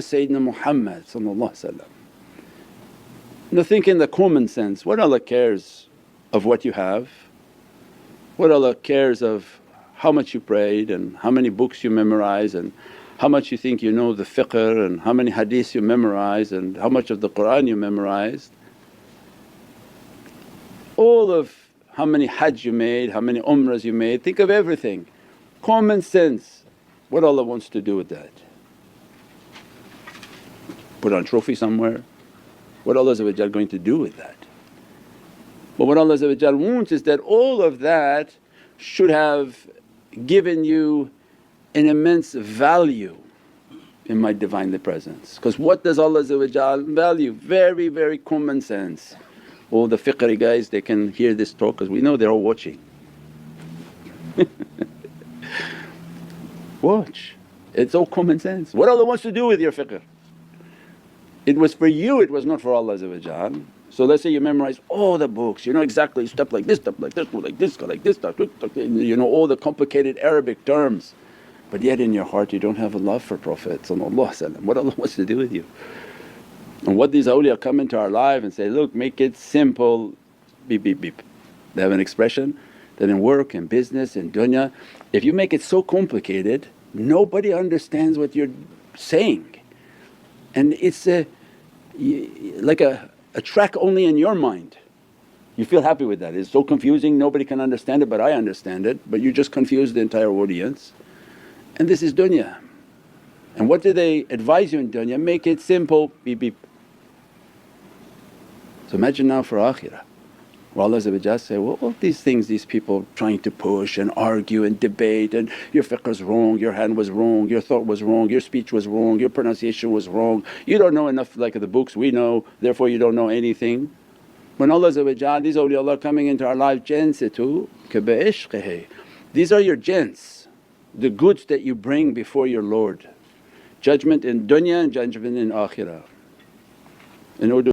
Sayyidina Muhammad. Now think in the common sense, what Allah cares of what you have? What Allah cares of how much you prayed and how many books you memorize and how much you think you know the fiqh and how many hadiths you memorize and how much of the Qur'an you memorized. All of how many hajj you made, how many umrahs you made, think of everything. Common sense, what Allah wants to do with that? Put on trophy somewhere? What Allah going to do with that? But what Allah wants is that all of that should have given you an immense value in my Divinely Presence. Because what does Allah value? Very, very common sense. All the fiqh guys, they can hear this talk because we know they're all watching. Watch, it's all common sense. What Allah wants to do with your fiqh? It was for you, it was not for Allah. So let's say you memorize all the books, you know exactly step like this, step like this, go like this, go like this, you know all the complicated Arabic terms. But yet in your heart you don't have a love for Prophet. What Allah wants to do with you? And what these awliya come into our life and say, look, make it simple, beep beep beep. They have an expression that in work, in business, in dunya, if you make it so complicated nobody understands what you're saying. And it's like a track only in your mind. You feel happy with that. It's so confusing nobody can understand it but I understand it, but you just confuse the entire audience. And this is dunya. And what do they advise you in dunya? Make it simple, beep beep. So imagine now for akhirah where Allah say, well all these things these people trying to push and argue and debate and your fiqh's wrong, your hand was wrong, your thought was wrong, your speech was wrong, your pronunciation was wrong, you don't know enough like the books we know therefore you don't know anything. When Allah these awliyaullah coming into our life, jansitu ka bi ishqihi, these are your jins, the goods that you bring before your Lord. Judgment in dunya and judgment in akhirah. In order